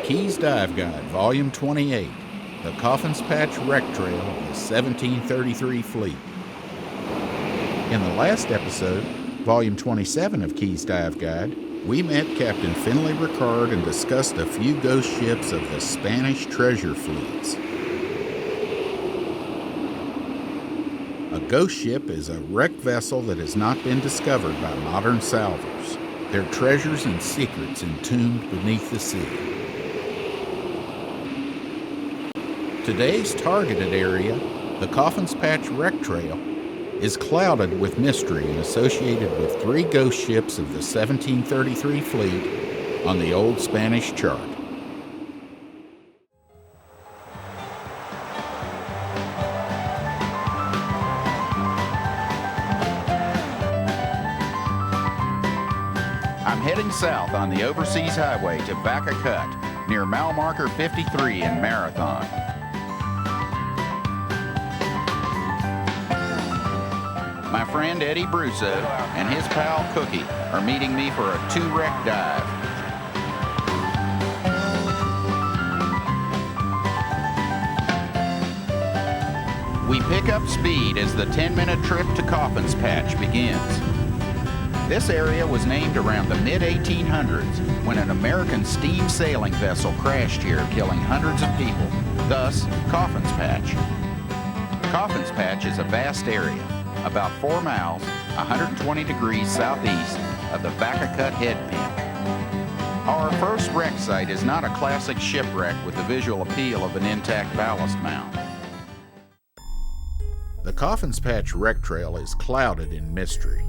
Keys Dive Guide, Volume 28, the Coffins Patch Wreck Trail of the 1733 Fleet. In the last episode, Volume 27 of Keys Dive Guide, we met Captain Finley Ricard and discussed a few ghost ships of the Spanish treasure fleets. A ghost ship is a wrecked vessel that has not been discovered by modern salvors, their treasures and secrets entombed beneath the sea. Today's targeted area, the Coffins Patch Wreck Trail, is clouded with mystery and associated with 3 ghost ships of the 1733 fleet on the old Spanish chart. I'm heading south on the Overseas Highway to Vaca Cut, near mile marker 53 in Marathon. My friend Eddie Brusseau and his pal Cookie are meeting me for a 2-wreck dive. We pick up speed as the 10-minute trip to Coffins Patch begins. This area was named around the mid-1800s when an American steam sailing vessel crashed here, killing hundreds of people, thus Coffins Patch. Coffins Patch is a vast area, about 4 miles, 120 degrees southeast of the Vaca Cut head pin. Our first wreck site is not a classic shipwreck with the visual appeal of an intact ballast mound. The Coffins Patch Wreck Trail is clouded in mystery.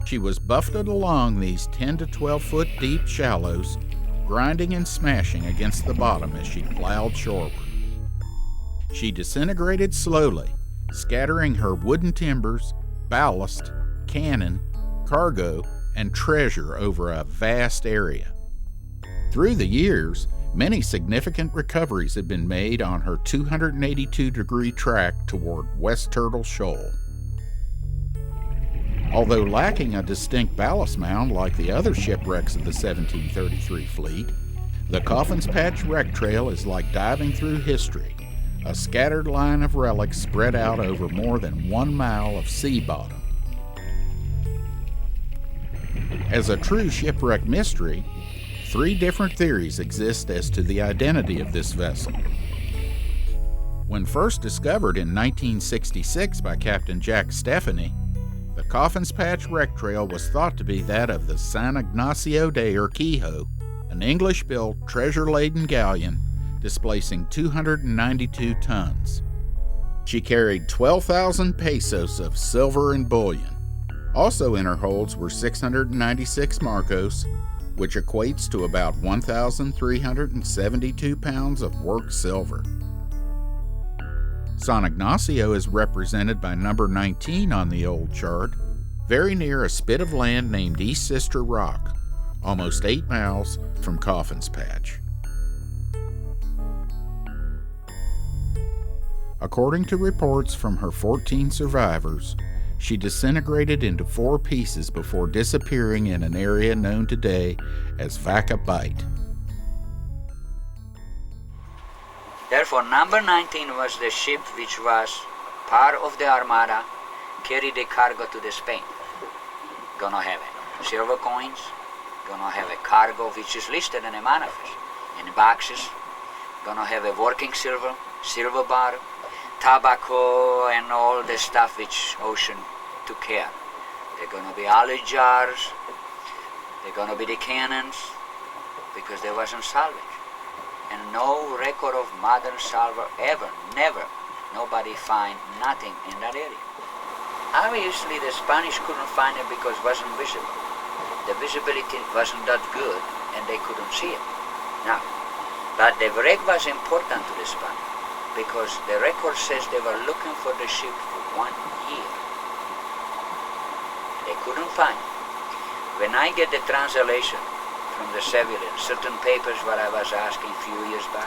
She was buffeted along these 10 to 12 foot deep shallows, grinding and smashing against the bottom as she plowed shoreward. She disintegrated slowly, scattering her wooden timbers, ballast, cannon, cargo, and treasure over a vast area. Through the years, many significant recoveries have been made on her 282-degree track toward West Turtle Shoal. Although lacking a distinct ballast mound like the other shipwrecks of the 1733 fleet, the Coffins Patch Wreck Trail is like diving through history, a scattered line of relics spread out over more than 1 mile of sea bottom. As a true shipwreck mystery, 3 different theories exist as to the identity of this vessel. When first discovered in 1966 by Captain Jack Stephanie, the Coffins Patch Wreck Trail was thought to be that of the San Ignacio de Urquijo, an English-built, treasure-laden galleon displacing 292 tons. She carried 12,000 pesos of silver and bullion. Also in her holds were 696 marcos, which equates to about 1,372 pounds of worked silver. San Ignacio is represented by number 19 on the old chart, very near a spit of land named East Sister Rock, almost 8 miles from Coffins Patch. According to reports from her 14 survivors, she disintegrated into 4 pieces before disappearing in an area known today as Vaca Bight. Therefore, number 19 was the ship which was part of the Armada, carried the cargo to the Spain. Gonna have silver coins, gonna have a cargo which is listed in the manifest, in boxes, gonna have a working silver bar, tobacco and all the stuff which ocean took care. They're gonna be olive jars, they're gonna be the cannons, because there wasn't salvage. And no record of modern salvor ever, never, nobody find nothing in that area. Obviously the Spanish couldn't find it because it wasn't visible. The visibility wasn't that good and they couldn't see it. Now, but the wreck was important to the Spanish because the record says they were looking for the ship for 1 year. They couldn't find it. When I get the translation from the civilian, certain papers what I was asking a few years back,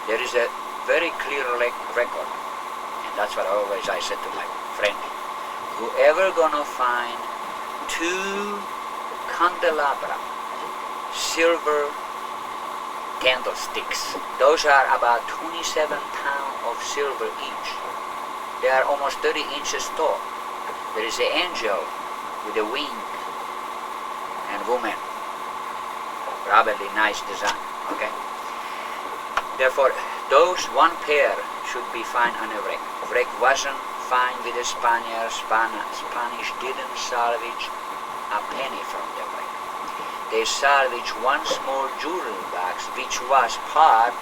there is a very clear record, and that's what always I said to my friend, whoever gonna find 2 candelabra silver Candlesticks. Those are about 27 pounds of silver each. They are almost 30 inches tall. There is an angel with a wing and woman. Probably nice design, okay? Therefore, those one pair should be fine on a wreck. Wreck wasn't fine with the Spaniards. Spanish didn't salvage a penny from the wreck. They salvaged one small jewelry box, which was part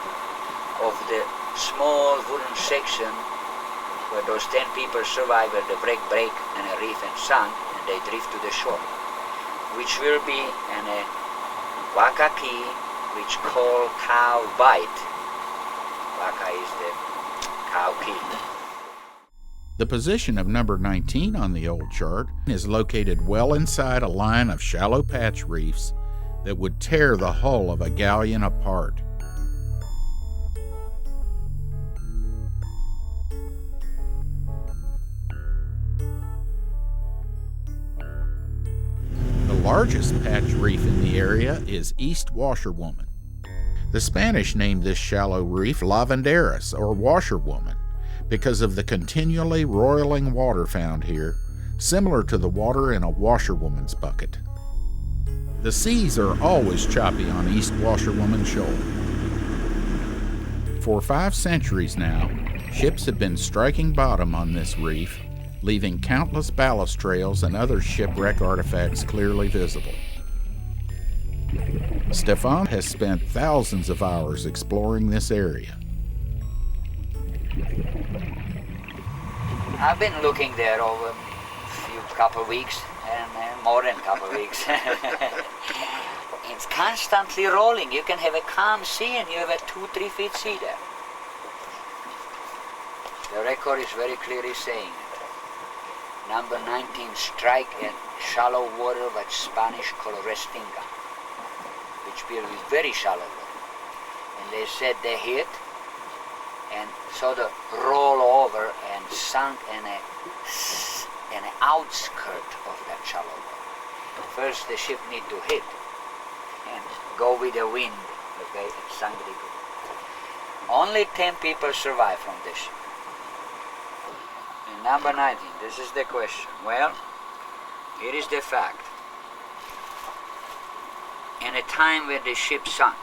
of the small wooden section where those 10 people survived, where the wreck break and a reef and sunk, and they drift to the shore, which will be an waka key, which called cow bite. Waka is the cow key. The position of number 19 on the old chart is located well inside a line of shallow patch reefs that would tear the hull of a galleon apart. The largest patch reef in the area is East Washerwoman. The Spanish named this shallow reef Lavanderas, or Washerwoman, because of the continually roiling water found here, similar to the water in a washerwoman's bucket. The seas are always choppy on East Washerwoman Shoal. For 5 centuries now, ships have been striking bottom on this reef, leaving countless ballast trails and other shipwreck artifacts clearly visible. Stefan has spent thousands of hours exploring this area. I've been looking there over a couple weeks, and more than a couple weeks. It's constantly rolling. You can have a calm sea and you have a 2-3 feet sea there. The record is very clearly saying it. Number 19 strike in shallow water what Spanish call restinga, which will be very shallow water. And they said they hit and sort of roll over and sunk in an outskirt of that shallow water. First the ship need to hit and go with the wind, okay, and sunk the good. Only 10 people survive from this ship. And number 19, this is the question. Well, here is the fact. In a time when the ship sunk,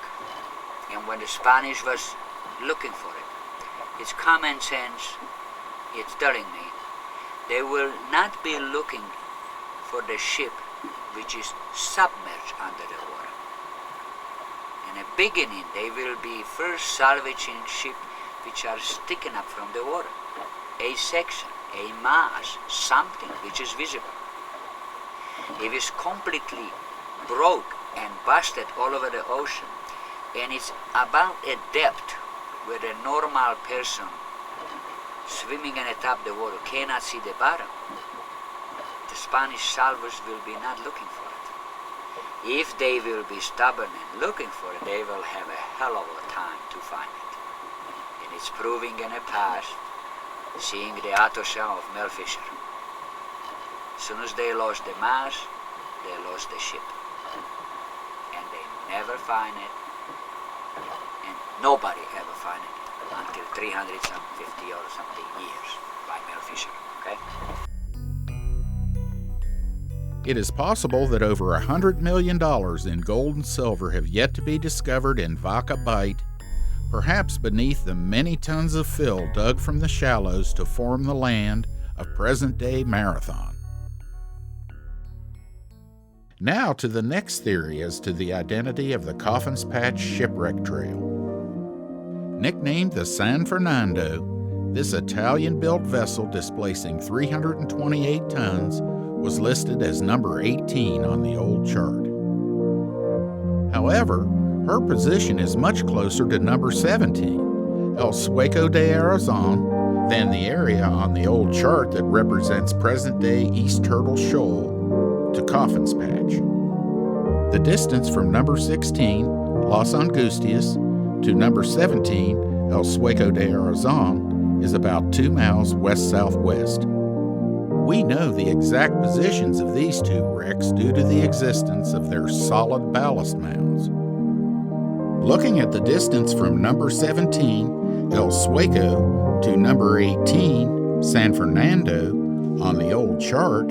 and when the Spanish was looking for it, it's common sense, it's telling me, they will not be looking for the ship which is submerged under the water. In the beginning, they will be first salvaging ships which are sticking up from the water. A section, a mass, something which is visible. If it's completely broke and busted all over the ocean, and it's about a depth where a normal person swimming in the top of the water cannot see the bottom, the Spanish salvors will be not looking for it. If they will be stubborn and looking for it, they will have a hell of a time to find it. And it's proving in the past, seeing the autoshell of Mel Fisher. As soon as they lost the mast, they lost the ship. And they never find it. And nobody ever find it until 350 or something years by Mel Fisher, okay? It is possible that over $100 million in gold and silver have yet to be discovered in Vaca Bight, perhaps beneath the many tons of fill dug from the shallows to form the land of present-day Marathon. Now to the next theory as to the identity of the Coffins Patch Shipwreck Trail. Nicknamed the San Fernando, this Italian-built vessel displacing 328 tons was listed as number 18 on the old chart. However, her position is much closer to number 17, El Sueco de Arizon, than the area on the old chart that represents present-day East Turtle Shoal to Coffins Patch. The distance from number 16, Las Angustias, to number 17, El Sueco de Arizon, is about 2 miles west-southwest. We know the exact positions of these two wrecks due to the existence of their solid ballast mounds. Looking at the distance from number 17, El Sueco, to number 18, San Fernando, on the old chart,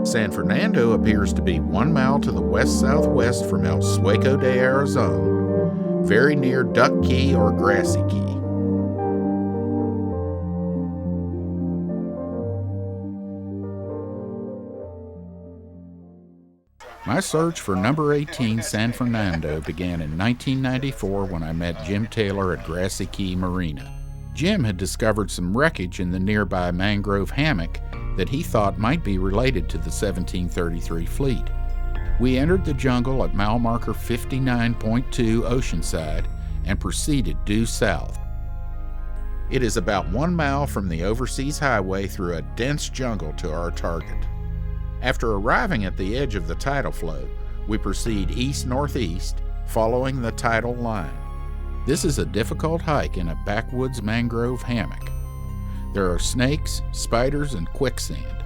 San Fernando appears to be 1 mile to the west-southwest from El Sueco de Arizona, very near Duck Key or Grassy Key. My search for number 18 San Fernando began in 1994 when I met Jim Taylor at Grassy Key Marina. Jim had discovered some wreckage in the nearby mangrove hammock that he thought might be related to the 1733 fleet. We entered the jungle at mile marker 59.2 Oceanside and proceeded due south. It is about 1 mile from the overseas highway through a dense jungle to our target. After arriving at the edge of the tidal flow, we proceed east-northeast, following the tidal line. This is a difficult hike in a backwoods mangrove hammock. There are snakes, spiders, and quicksand.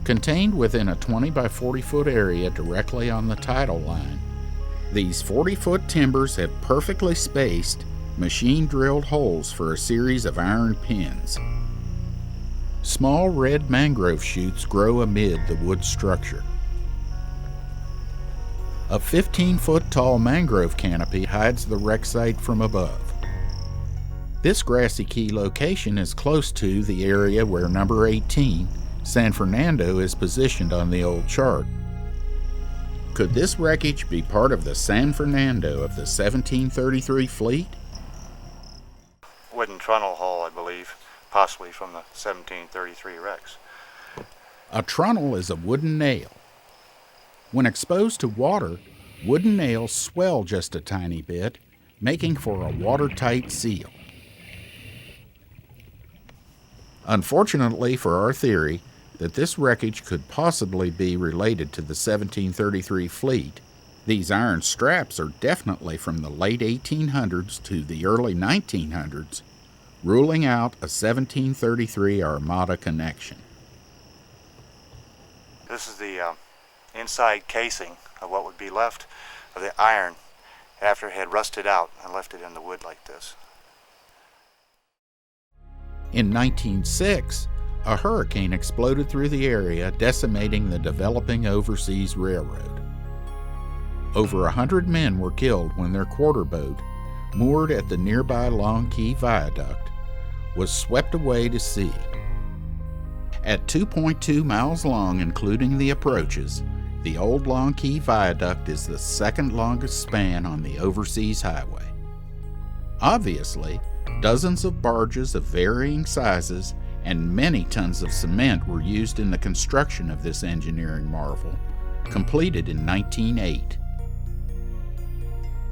Contained within a 20 by 40 foot area directly on the tidal line, these 40-foot timbers have perfectly spaced, machine-drilled holes for a series of iron pins. Small red mangrove shoots grow amid the wood structure. A 15-foot tall mangrove canopy hides the wreck site from above. This Grassy Key location is close to the area where number 18, San Fernando, is positioned on the old chart. Could this wreckage be part of the San Fernando of the 1733 fleet? Wooden trunnel hull, I believe. Possibly from the 1733 wrecks. A trunnel is a wooden nail. When exposed to water, wooden nails swell just a tiny bit, making for a watertight seal. Unfortunately for our theory that this wreckage could possibly be related to the 1733 fleet, these iron straps are definitely from the late 1800s to the early 1900s, ruling out a 1733 Armada connection. This is the inside casing of what would be left of the iron after it had rusted out and left it in the wood like this. In 1906, a hurricane exploded through the area, decimating the developing overseas railroad. Over 100 men were killed when their quarter boat, moored at the nearby Long Key Viaduct, was swept away to sea. At 2.2 miles long, including the approaches, the old Long Key Viaduct is the second longest span on the overseas highway. Obviously, dozens of barges of varying sizes and many tons of cement were used in the construction of this engineering marvel, completed in 1908.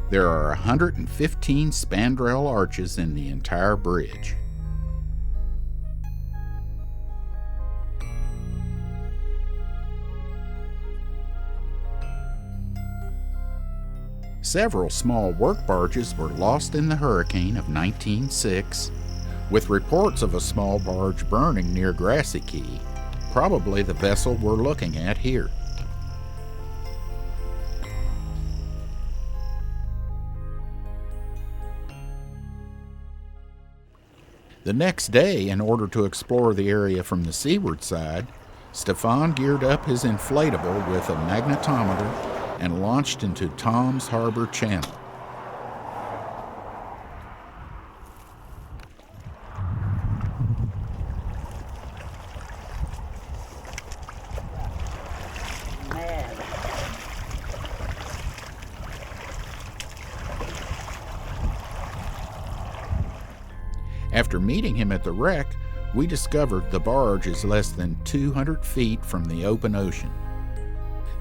There are 115 spandrel arches in the entire bridge. Several small work barges were lost in the hurricane of 1906, with reports of a small barge burning near Grassy Key, probably the vessel we're looking at here. The next day, in order to explore the area from the seaward side, Stefan geared up his inflatable with a magnetometer and launched into Tom's Harbor Channel. After meeting him at the wreck, we discovered the barge is less than 200 feet from the open ocean.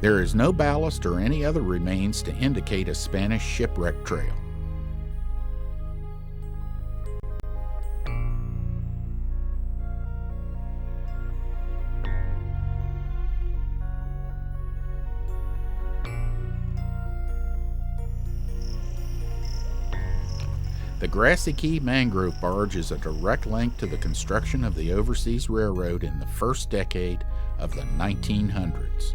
There is no ballast or any other remains to indicate a Spanish shipwreck trail. The Grassy Key Mangrove Barge is a direct link to the construction of the Overseas Railroad in the first decade of the 1900s.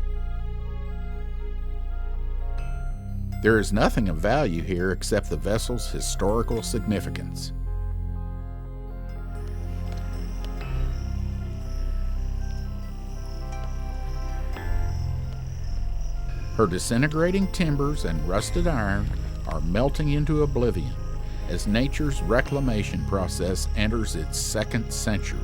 There is nothing of value here except the vessel's historical significance. Her disintegrating timbers and rusted iron are melting into oblivion as nature's reclamation process enters its second century.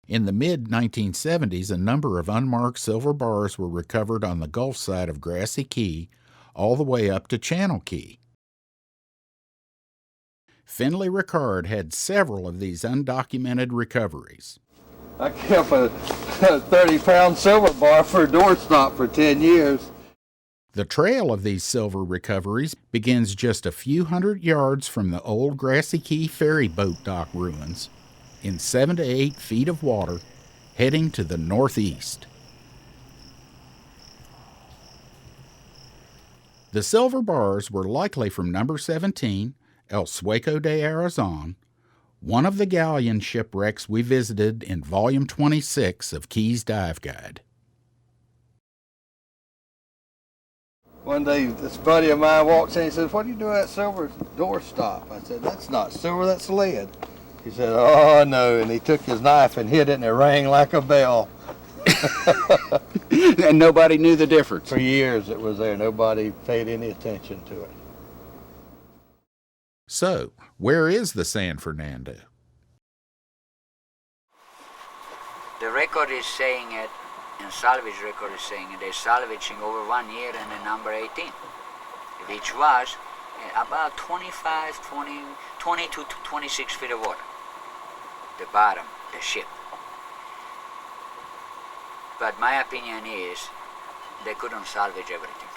In the mid-1970s, a number of unmarked silver bars were recovered on the Gulf side of Grassy Key, all the way up to Channel Key. Finley Ricard had several of these undocumented recoveries. I kept a 30-pound silver bar for a doorstop for 10 years. The trail of these silver recoveries begins just a few hundred yards from the old Grassy Key ferry boat dock ruins, in 7 to 8 feet of water, heading to the northeast. The silver bars were likely from number 17, El Sueco de Arizon, one of the galleon shipwrecks we visited in Volume 26 of Key's Dive Guide. One day, this buddy of mine walks in and says, "What are you doing at that silver doorstop?" I said, "That's not silver, that's lead." He said, "Oh, no," and he took his knife and hit it, and it rang like a bell. And nobody knew the difference. For years it was there. Nobody paid any attention to it. So, where is the San Fernando? The record is saying it, and salvage record is saying it, they're salvaging over 1 year in the number 18, which was about 20 to 26 feet of water. The bottom, the ship. But my opinion is they couldn't salvage everything.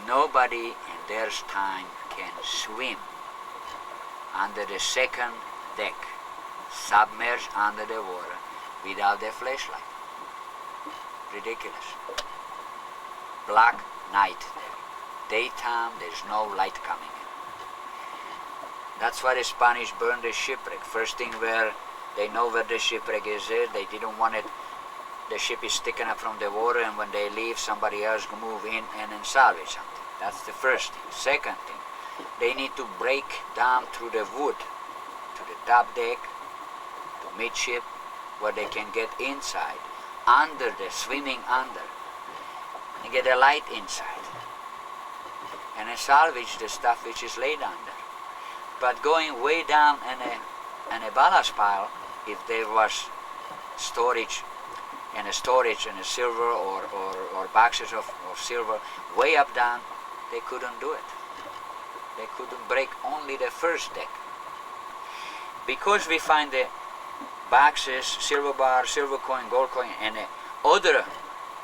Nobody in their time can swim under the second deck, submerged under the water without their flashlight. Ridiculous. Black night there. Daytime, there's no light coming in. That's why the Spanish burned the shipwreck. First thing where they know where the shipwreck is there, they didn't want it, the ship is sticking up from the water, and when they leave, somebody else will move in and then salvage something. That's the first thing. Second thing, they need to break down through the wood to the top deck, to midship, where they can get inside, under the, swimming under, and get a light inside, and then salvage the stuff which is laid under. But going way down in a ballast pile, if there was storage and a silver or boxes of silver way up down, they couldn't do it. They couldn't break only the first deck. Because we find the boxes, silver bar, silver coin, gold coin, and other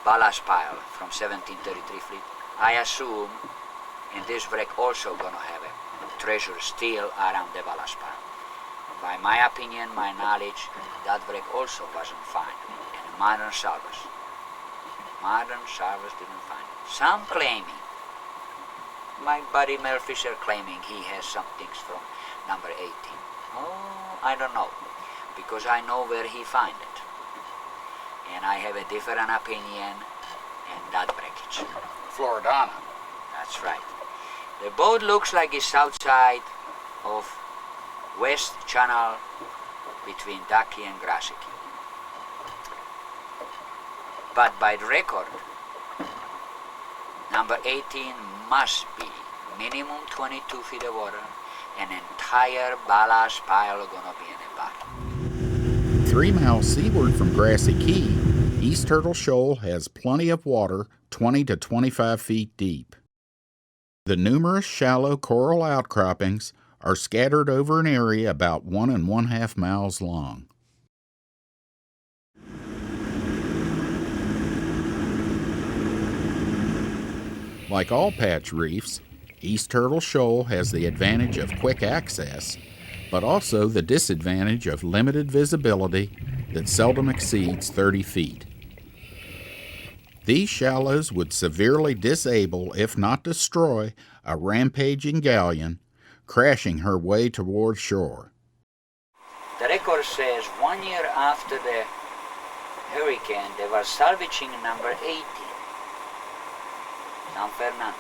ballast pile from 1733 fleet, I assume in this wreck also gonna have a treasure still around the ballast pile. By my opinion, my knowledge, that wreck also wasn't found in modern salvers. Modern salvers didn't find it. Some claiming, my buddy Mel Fisher claiming he has some things from number 18. Oh, I don't know, because I know where he find it. And I have a different opinion in that wreckage. Floridana. That's right. The boat looks like it's outside of West Channel between Ducky and Grassy. But by the record, number 18 must be minimum 22 feet of water, an entire ballast pile gonna be in the bottom. 3 miles seaward from Grassy Key, East Turtle Shoal has plenty of water 20 to 25 feet deep. The numerous shallow coral outcroppings are scattered over an area about 1 1/2 miles long. Like all patch reefs, East Turtle Shoal has the advantage of quick access, but also the disadvantage of limited visibility that seldom exceeds 30 feet. These shallows would severely disable, if not destroy, a rampaging galleon, crashing her way toward shore. The record says 1 year after the hurricane, they were salvaging number 18, San Fernando.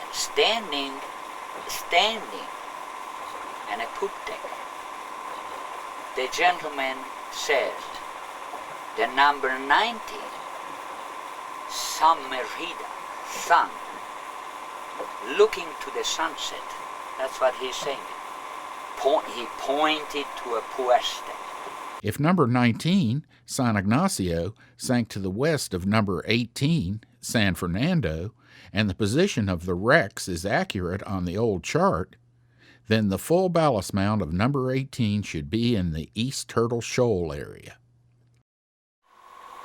And standing in a poop deck, the gentleman says, the number 90, Merida, sun, looking to the sunset. That's what he's saying. He pointed to a pueste. If number 19, San Ignacio, sank to the west of number 18, San Fernando, and the position of the wrecks is accurate on the old chart, then the full ballast mound of number 18 should be in the East Turtle Shoal area.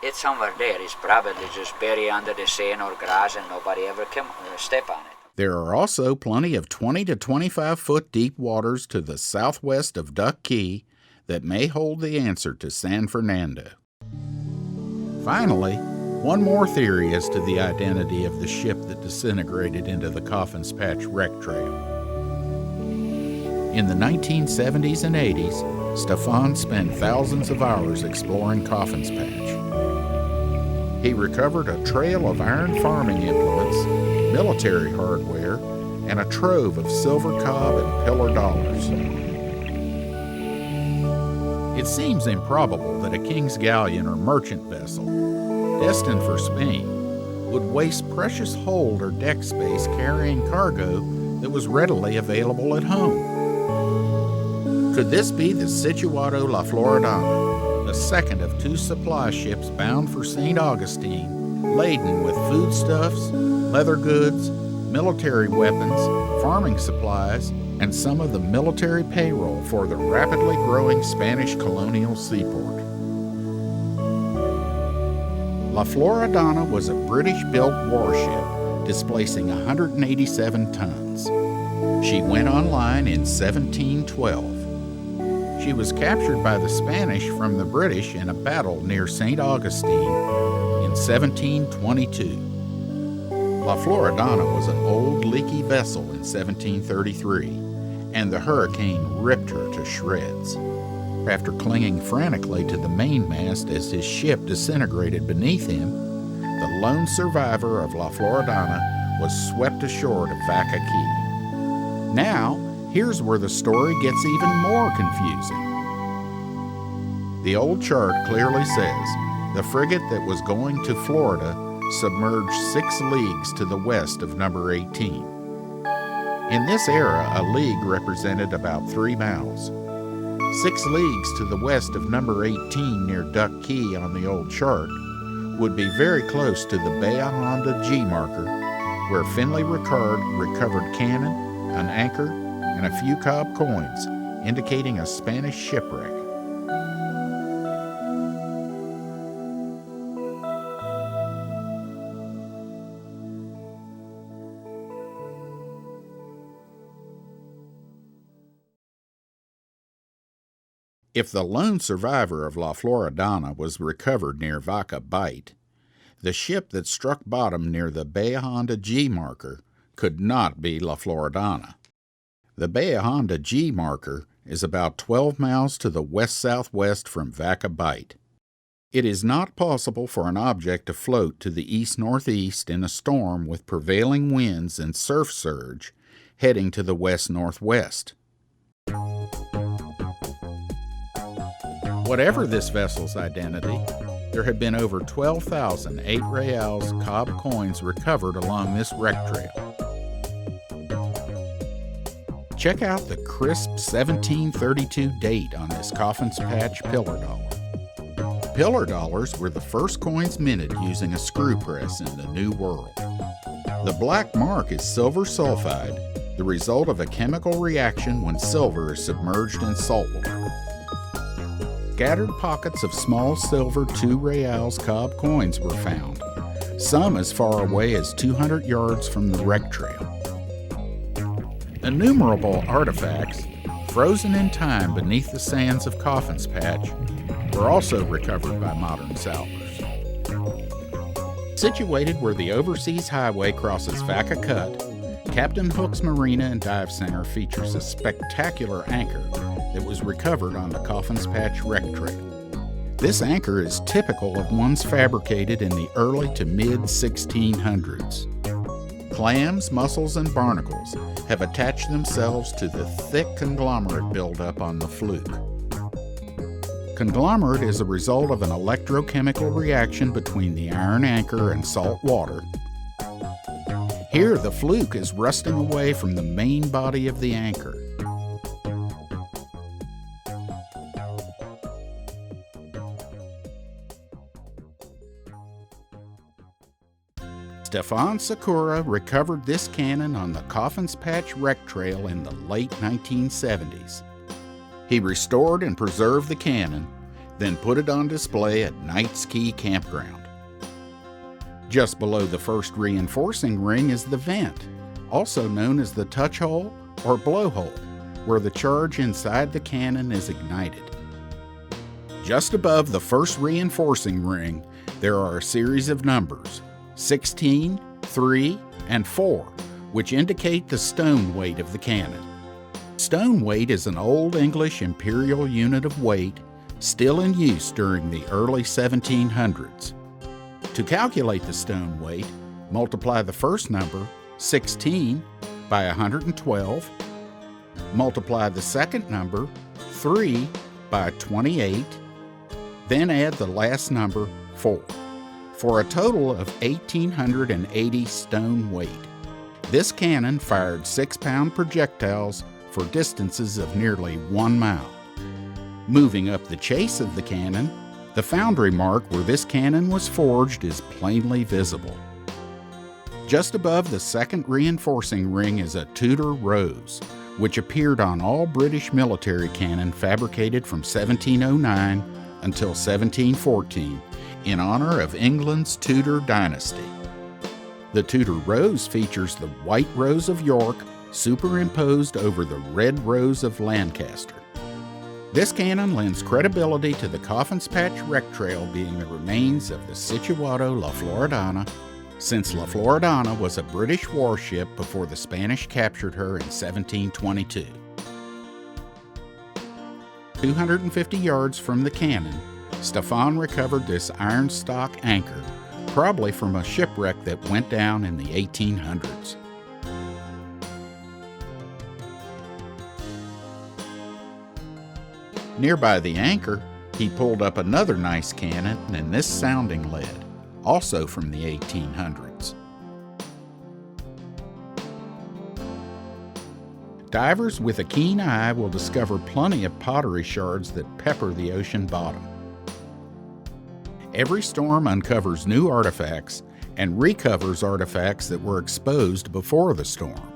It's somewhere there. It's probably just buried under the sand or grass and nobody ever can step on it. There are also plenty of 20 to 25 foot deep waters to the southwest of Duck Key that may hold the answer to San Fernando. Finally, one more theory as to the identity of the ship that disintegrated into the Coffins Patch Wreck Trail. In the 1970s and 80s, Stefan spent thousands of hours exploring Coffins Patch. He recovered a trail of iron farming implements, military hardware, and a trove of silver cob and pillar dollars. It seems improbable that a king's galleon or merchant vessel, destined for Spain, would waste precious hold or deck space carrying cargo that was readily available at home. Could this be the Situado La Floridana, the second of two supply ships bound for St. Augustine, laden with foodstuffs, leather goods, military weapons, farming supplies, and some of the military payroll for the rapidly growing Spanish colonial seaport? La Floridana was a British-built warship displacing 187 tons. She went online in 1712. She was captured by the Spanish from the British in a battle near St. Augustine in 1722. La Floridana was an old, leaky vessel in 1733, and the hurricane ripped her to shreds. After clinging frantically to the mainmast as his ship disintegrated beneath him, the lone survivor of La Floridana was swept ashore to Vaca Key. Now, here's where the story gets even more confusing. The old chart clearly says the frigate that was going to Florida submerged 6 leagues to the west of number 18. In this era, a league represented about 3 miles. 6 leagues to the west of number 18 near Duck Key on the old chart would be very close to the Bahia G marker, where Finley Ricard recovered cannon, an anchor, and a few cob coins, indicating a Spanish shipwreck. If the lone survivor of La Floridana was recovered near Vaca Bight, the ship that struck bottom near the Bahia G marker could not be La Floridana. The Bahia G marker is about 12 miles to the west-southwest from Vaca Bight. It is not possible for an object to float to the east-northeast in a storm with prevailing winds and surf surge heading to the west-northwest. Whatever this vessel's identity, there have been over 12,000 8 reals cob coins recovered along this wreck trail. Check out the crisp 1732 date on this Coffins Patch pillar dollar. Pillar dollars were the first coins minted using a screw press in the New World. The black mark is silver sulfide, the result of a chemical reaction when silver is submerged in salt water. Scattered pockets of small silver 2 reals cob coins were found, some as far away as 200 yards from the wreck trail. Innumerable artifacts, frozen in time beneath the sands of Coffins Patch, were also recovered by modern salvors. Situated where the overseas highway crosses Vaca Cut, Captain Hook's Marina and Dive Center features a spectacular anchor that was recovered on the Coffins Patch Wreck Trail. This anchor is typical of ones fabricated in the early to mid-1600s. Clams, mussels, and barnacles have attached themselves to the thick conglomerate buildup on the fluke. Conglomerate is a result of an electrochemical reaction between the iron anchor and salt water. Here, the fluke is rusting away from the main body of the anchor. Stefan Sakura recovered this cannon on the Coffins Patch Wreck Trail in the late 1970s. He restored and preserved the cannon, then put it on display at Knight's Key Campground. Just below the first reinforcing ring is the vent, also known as the touch hole or blowhole, where the charge inside the cannon is ignited. Just above the first reinforcing ring, there are a series of numbers, 16, 3, and 4, which indicate the stone weight of the cannon. Stone weight is an Old English imperial unit of weight, still in use during the early 1700s. To calculate the stone weight, multiply the first number, 16, by 112, multiply the second number, 3, by 28, then add the last number, 4. For a total of 1,880 stone weight. This cannon fired 6-pound projectiles for distances of nearly 1 mile. Moving up the chase of the cannon, the foundry mark where this cannon was forged is plainly visible. Just above the second reinforcing ring is a Tudor Rose, which appeared on all British military cannon fabricated from 1709 until 1714, in honor of England's Tudor dynasty. The Tudor Rose features the white rose of York superimposed over the red rose of Lancaster. This cannon lends credibility to the Coffins Patch Wreck Trail being the remains of the Situato La Floridana, since La Floridana was a British warship before the Spanish captured her in 1722. 250 yards from the cannon, Stefan recovered this iron stock anchor, probably from a shipwreck that went down in the 1800s. Nearby the anchor, he pulled up another nice cannon and this sounding lead, also from the 1800s. Divers with a keen eye will discover plenty of pottery shards that pepper the ocean bottom. Every storm uncovers new artifacts and recovers artifacts that were exposed before the storm.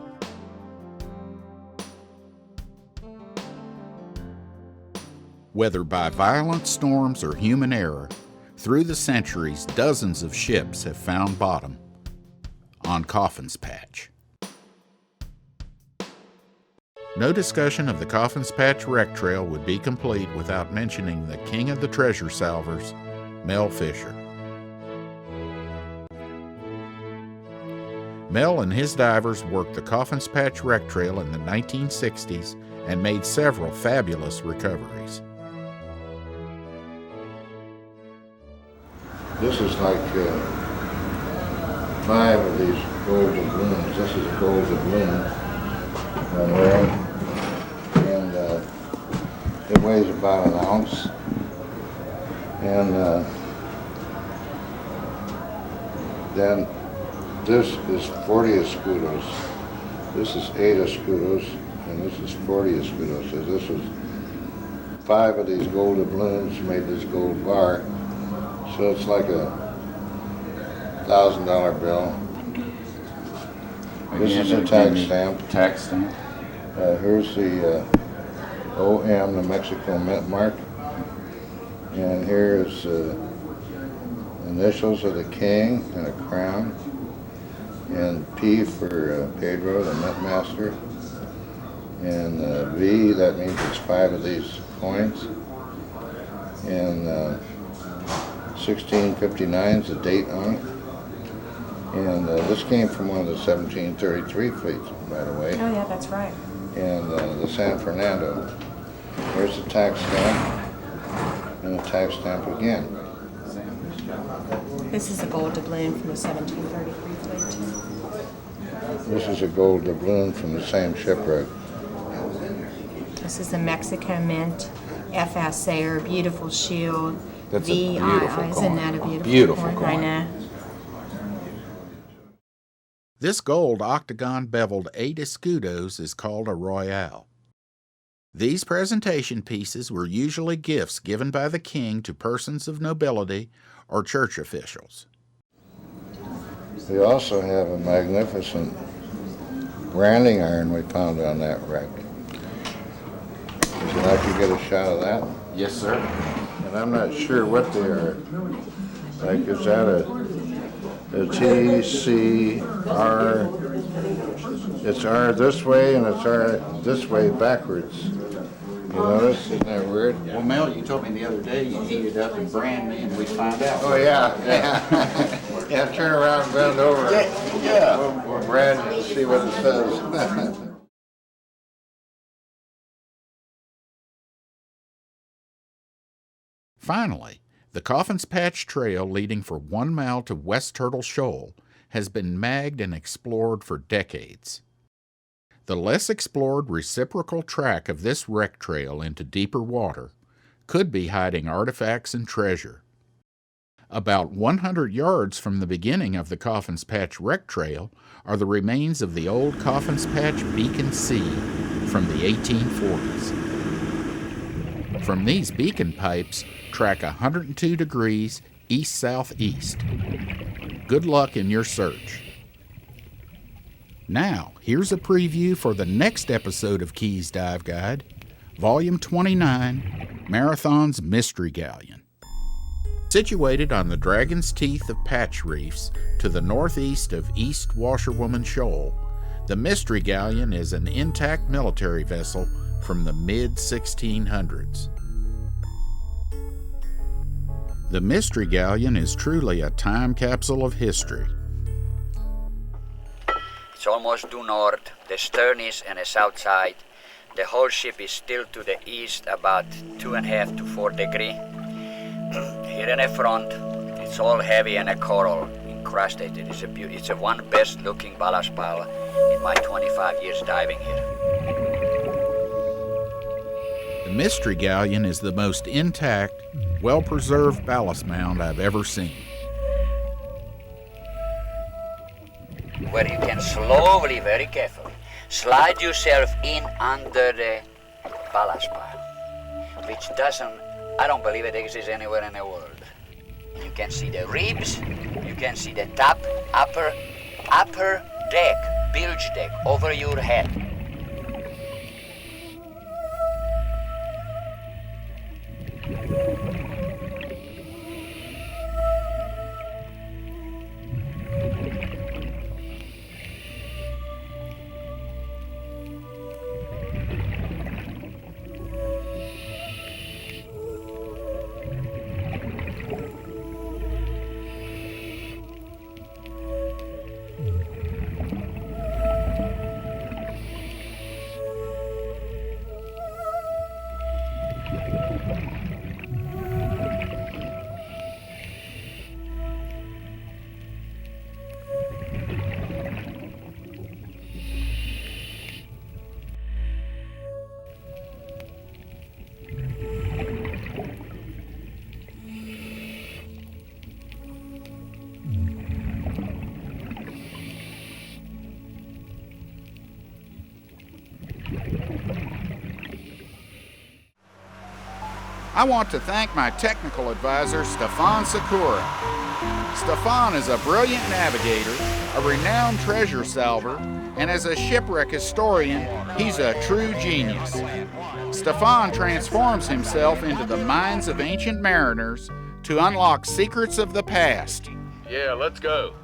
Whether by violent storms or human error, through the centuries dozens of ships have found bottom on Coffins Patch. No discussion of the Coffins Patch Wreck Trail would be complete without mentioning the king of the treasure salvers, Mel Fisher. Mel and his divers worked the Coffins Patch Wreck Trail in the 1960s and made several fabulous recoveries. This is like 5 of these gold doubloons. This is a gold doubloon I'm wearing, and it weighs about 1 ounce. And then this is 40 escudos. This is 8 escudos, and this is 40 escudos. So this was 5 of these gold doubloons made this gold bar. So it's like a $1,000 bill. This is a tax stamp. Tax stamp. Here's the OM, the Mexico Mint mark. And here's initials of the king and a crown. And P for Pedro, the mint master. And V, that means it's 5 of these coins. And 1659 is the date on it. And this came from one of the 1733 fleets, by the way. Oh yeah, that's right. And the San Fernando. There's the tax stamp, and the tax stamp again. This is a gold doubloon from the 1733 fleet. This is a gold doubloon from the same shipwreck. This is a Mexico Mint FSA, beautiful shield. That's a beautiful VII. Isn't coin. that a beautiful, Beautiful coin? coin. I know. This gold octagon beveled 8 escudos is called a royale. These presentation pieces were usually gifts given by the king to persons of nobility or church officials. We also have a magnificent branding iron we found on that wreck. Would you like to get a shot of that? Yes, sir. And I'm not sure what they are. Like, is that a T, C, R? It's R this way and it's R this way backwards. You notice? Isn't that weird? Well, Mel, you told me the other day you heat it up and brand me and we'd find out. Oh, yeah. Yeah, turn around and bend over. Yeah. We'll brand you and see what it says. Finally, the Coffins Patch Trail leading for 1 mile to West Turtle Shoal has been magged and explored for decades. The less explored reciprocal track of this wreck trail into deeper water could be hiding artifacts and treasure. About 100 yards from the beginning of the Coffins Patch Wreck Trail are the remains of the old Coffins Patch Beacon C from the 1840s. From these beacon pipes, track 102 degrees east-southeast. Good luck in your search. Now, here's a preview for the next episode of Keys Dive Guide, Volume 29, Marathon's Mystery Galleon. Situated on the Dragon's Teeth of Patch Reefs to the northeast of East Washerwoman Shoal, the Mystery Galleon is an intact military vessel from the mid-1600s. The Mystery Galleon is truly a time capsule of history. It's almost due north. The stern is on the south side. The whole ship is still to the east, about 2.5 to 4 degrees. Here in the front, it's all heavy and a coral encrusted. It's a one best looking ballast pile in my 25 years diving here. The Mystery Galleon is the most intact, well-preserved ballast mound I've ever seen. Where you can slowly, very carefully, slide yourself in under the ballast pile, which I don't believe it exists anywhere in the world. You can see the ribs, you can see the top, upper deck, bilge deck, over your head. I want to thank my technical advisor, Stefan Sakura. Stefan is a brilliant navigator, a renowned treasure salver, and as a shipwreck historian, he's a true genius. Stefan transforms himself into the minds of ancient mariners to unlock secrets of the past. Yeah, let's go.